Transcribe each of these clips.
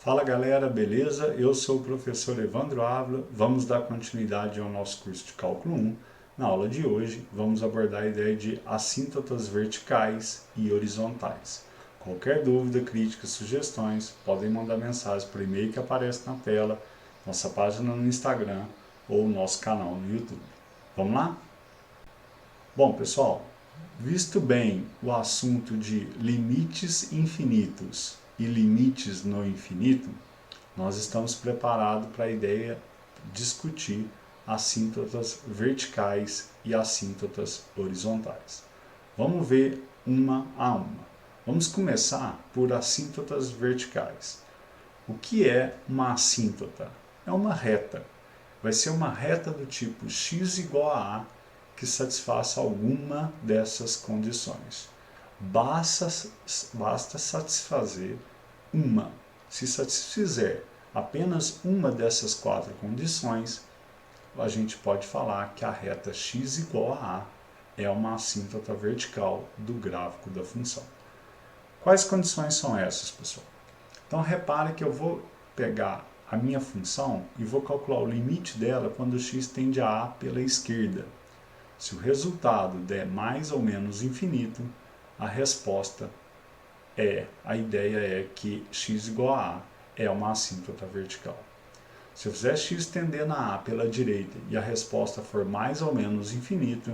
Fala galera, beleza? Eu sou o professor Evandro Ávila, vamos dar continuidade ao nosso curso de Cálculo 1. Na aula de hoje, vamos abordar a ideia de assíntotas verticais e horizontais. Qualquer dúvida, crítica, sugestões, podem mandar mensagem por e-mail que aparece na tela, nossa página no Instagram ou nosso canal no YouTube. Vamos lá? Bom, pessoal, visto bem o assunto de limites infinitos e limites no infinito, nós estamos preparados para a ideia de discutir assíntotas verticais e assíntotas horizontais. Vamos ver uma a uma. Vamos começar por assíntotas verticais. O que é uma assíntota? É uma reta. Vai ser uma reta do tipo x igual a a que satisfaça alguma dessas condições. Basta satisfazer uma. Se satisfizer apenas uma dessas quatro condições, a gente pode falar que a reta x igual a a é uma assíntota vertical do gráfico da função. Quais condições são essas, pessoal? Então repare que eu vou pegar a minha função e vou calcular o limite dela quando x tende a pela esquerda. Se o resultado der mais ou menos infinito, a resposta a ideia é que x igual a a é uma assíntota vertical. Se eu fizer x tendendo a pela direita e a resposta for mais ou menos infinito,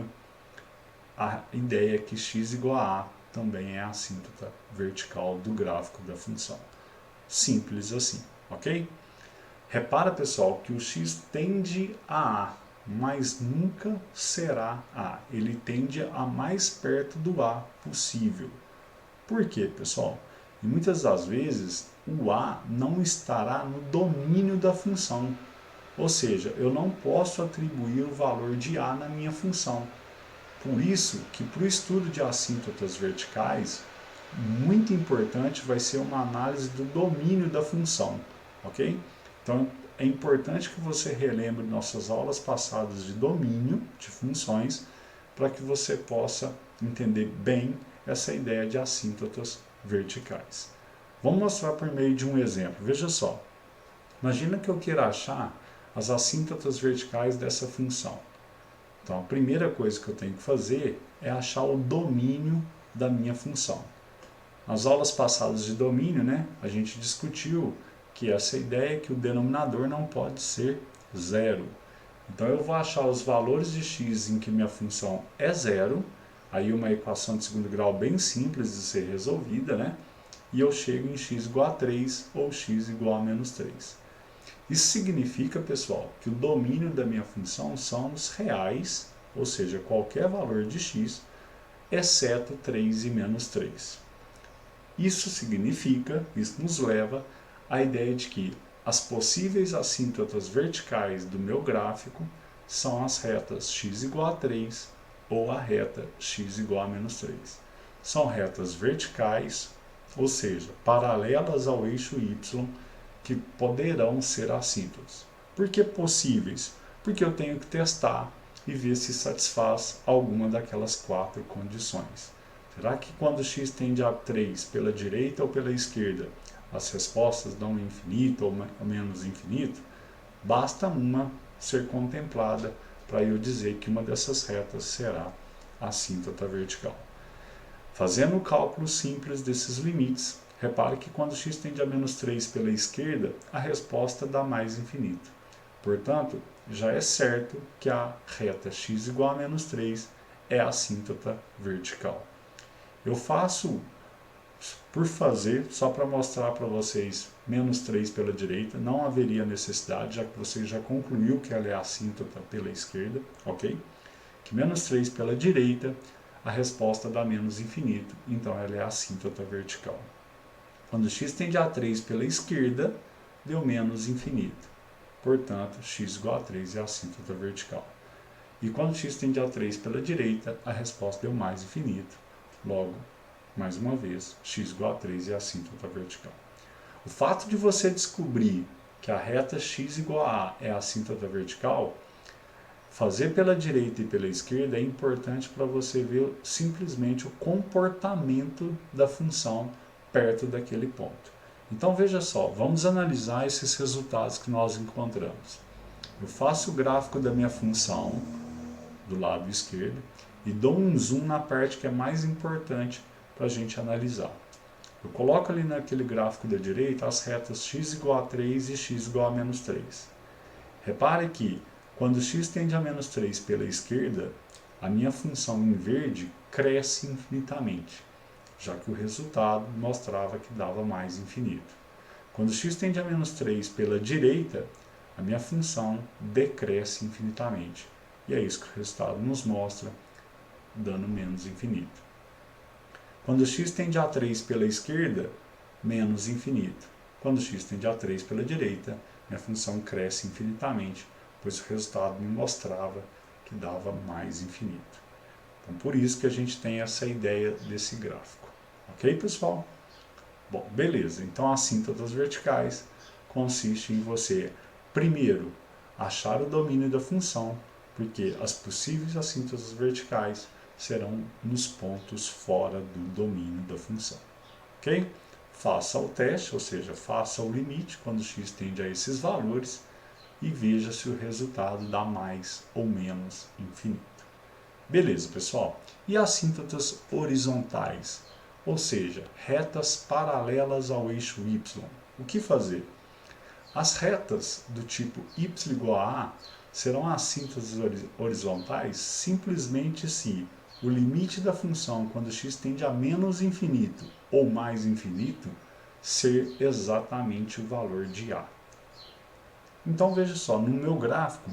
a ideia é que x igual a a também é a assíntota vertical do gráfico da função. Simples assim, ok? Repara, pessoal, que o x tende a mas nunca será a. Ele tende a mais perto do a possível. Por quê, pessoal? E muitas das vezes o a não estará no domínio da função. Ou seja, eu não posso atribuir o valor de a na minha função. Por isso que para o estudo de assíntotas verticais, muito importante vai ser uma análise do domínio da função, ok? Então, é importante que você relembre nossas aulas passadas de domínio de funções para que você possa entender bem essa ideia de assíntotas verticais. Vamos mostrar por meio de um exemplo. Veja só. Imagina que eu queira achar as assíntotas verticais dessa função. Então, a primeira coisa que eu tenho que fazer é achar o domínio da minha função. Nas aulas passadas de domínio, a gente discutiu que essa ideia é que o denominador não pode ser zero. Então eu vou achar os valores de x em que minha função é zero, aí uma equação de segundo grau bem simples de ser resolvida, e eu chego em x igual a 3 ou x igual a menos 3. Isso significa, pessoal, que o domínio da minha função são os reais, ou seja, qualquer valor de x, exceto 3 e menos 3. Isso nos leva à ideia de que as possíveis assíntotas verticais do meu gráfico são as retas x igual a 3 ou a reta x igual a menos 3. São retas verticais, ou seja, paralelas ao eixo y, que poderão ser assíntotas. Por que possíveis? Porque eu tenho que testar e ver se satisfaz alguma daquelas quatro condições. Será que quando x tende a 3 pela direita ou pela esquerda, as respostas dão infinito ou menos infinito? Basta uma ser contemplada para eu dizer que uma dessas retas será a assíntota vertical. Fazendo o cálculo simples desses limites, repare que quando x tende a menos 3 pela esquerda, a resposta dá mais infinito. Portanto, já é certo que a reta x igual a menos 3 é a assíntota vertical. Eu faço por fazer, só para mostrar para vocês, menos 3 pela direita, não haveria necessidade, já que você já concluiu que ela é assíntota pela esquerda, ok? Que menos 3 pela direita, a resposta dá menos infinito, então ela é assíntota vertical. Quando x tende a 3 pela esquerda, deu menos infinito. Portanto, x igual a 3 é a assíntota vertical. E quando x tende a 3 pela direita, a resposta deu mais infinito. Logo, mais uma vez, x igual a 3 é a assíntota vertical. O fato de você descobrir que a reta x igual a é a assíntota vertical, fazer pela direita e pela esquerda é importante para você ver simplesmente o comportamento da função perto daquele ponto. Então veja só, vamos analisar esses resultados que nós encontramos. Eu faço o gráfico da minha função do lado esquerdo e dou um zoom na parte que é mais importante para a gente analisar. Eu coloco ali naquele gráfico da direita as retas x igual a 3 e x igual a menos 3. Repare que quando x tende a menos 3 pela esquerda, a minha função em verde cresce infinitamente, já que o resultado mostrava que dava mais infinito. Quando x tende a menos 3 pela direita, a minha função decresce infinitamente. E é isso que o resultado nos mostra, dando menos infinito. Quando x tende a 3 pela esquerda, menos infinito. Quando x tende a 3 pela direita, minha função cresce infinitamente, pois o resultado me mostrava que dava mais infinito. Então, por isso que a gente tem essa ideia desse gráfico. Ok, pessoal? Bom, beleza. Então, assíntotas verticais consiste em você, primeiro, achar o domínio da função, porque as possíveis assíntotas verticais serão nos pontos fora do domínio da função. Ok? Faça o teste, ou seja, faça o limite quando x tende a esses valores e veja se o resultado dá mais ou menos infinito. Beleza, pessoal? E assíntotas horizontais, ou seja, retas paralelas ao eixo y. O que fazer? As retas do tipo y igual a a serão assíntotas horizontais simplesmente se o limite da função quando x tende a menos infinito ou mais infinito ser exatamente o valor de a. Então veja só, no meu gráfico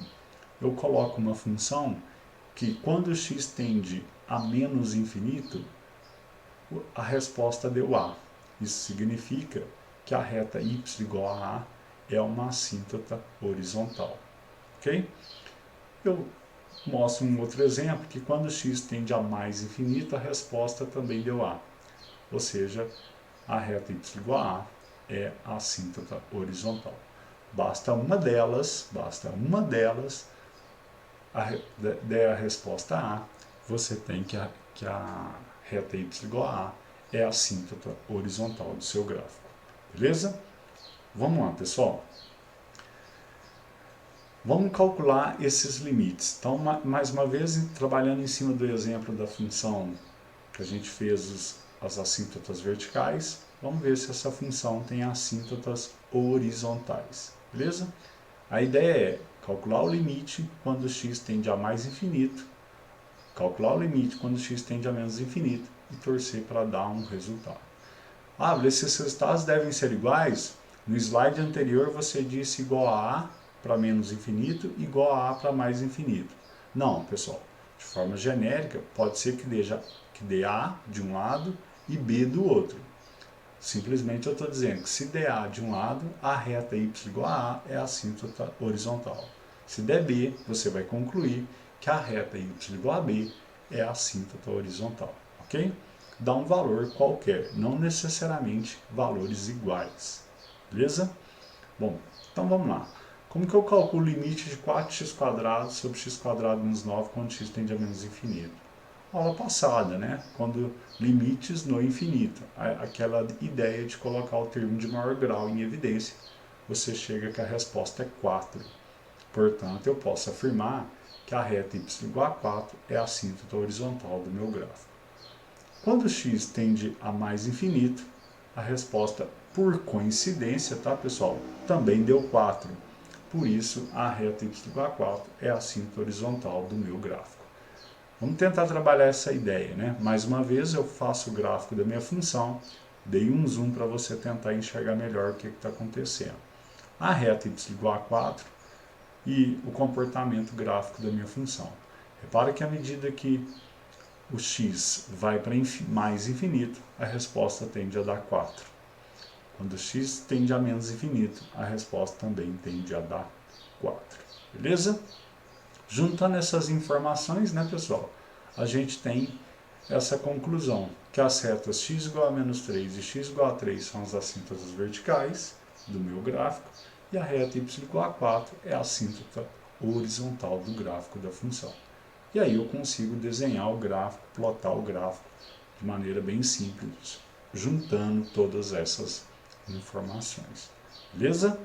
eu coloco uma função que quando x tende a menos infinito, a resposta deu a. Isso significa que a reta y igual a a é uma assíntota horizontal. Ok? Eu mostro um outro exemplo que quando x tende a mais infinito, a resposta também deu a. Ou seja, a reta y igual a a é a assíntota horizontal. Basta uma delas der a resposta a, você tem que a reta y igual a é a assíntota horizontal do seu gráfico. Beleza? Vamos lá, pessoal. Vamos calcular esses limites. Então, mais uma vez, trabalhando em cima do exemplo da função que a gente fez as assíntotas verticais, vamos ver se essa função tem assíntotas horizontais. Beleza? A ideia é calcular o limite quando x tende a mais infinito, calcular o limite quando x tende a menos infinito e torcer para dar um resultado. Ah, esses resultados devem ser iguais? No slide anterior você disse igual a para menos infinito, igual a para mais infinito. Não, pessoal. De forma genérica, pode ser que dê A de um lado e B do outro. Simplesmente eu estou dizendo que se der A de um lado, a reta y igual a A é a assíntota horizontal. Se der B, você vai concluir que a reta y igual a B é a assíntota horizontal. Ok? Dá um valor qualquer, não necessariamente valores iguais. Beleza? Bom, então vamos lá. Como que eu calculo o limite de 4x² sobre x² menos 9 quando x tende a menos infinito? Aula passada, né? Quando limites no infinito. Aquela ideia de colocar o termo de maior grau em evidência, você chega que a resposta é 4. Portanto, eu posso afirmar que a reta y igual a 4 é a assíntota horizontal do meu gráfico. Quando x tende a mais infinito, a resposta, por coincidência, tá, pessoal, também deu 4. Por isso, a reta y igual a 4 é a assíntota horizontal do meu gráfico. Vamos tentar trabalhar essa ideia, né? Mais uma vez, eu faço o gráfico da minha função, dei um zoom para você tentar enxergar melhor o que está acontecendo. A reta y igual a 4 e o comportamento gráfico da minha função. Repara que à medida que o x vai para mais infinito, a resposta tende a dar 4. Quando x tende a menos infinito, a resposta também tende a dar 4. Beleza? Juntando essas informações, né, pessoal, a gente tem essa conclusão, que as retas x igual a menos 3 e x igual a 3 são as assíntotas verticais do meu gráfico, e a reta y igual a 4 é a assíntota horizontal do gráfico da função. E aí eu consigo desenhar o gráfico, plotar o gráfico de maneira bem simples, juntando todas essas informações. Beleza?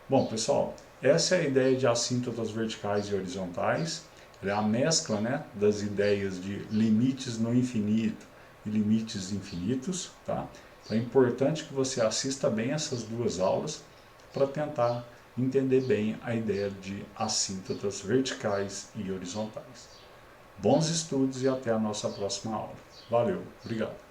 Bom, pessoal, essa é a ideia de assíntotas verticais e horizontais. É a mescla, né, das ideias de limites no infinito e limites infinitos. Tá? Então é importante que você assista bem essas duas aulas para tentar entender bem a ideia de assíntotas verticais e horizontais. Bons estudos e até a nossa próxima aula. Valeu, obrigado.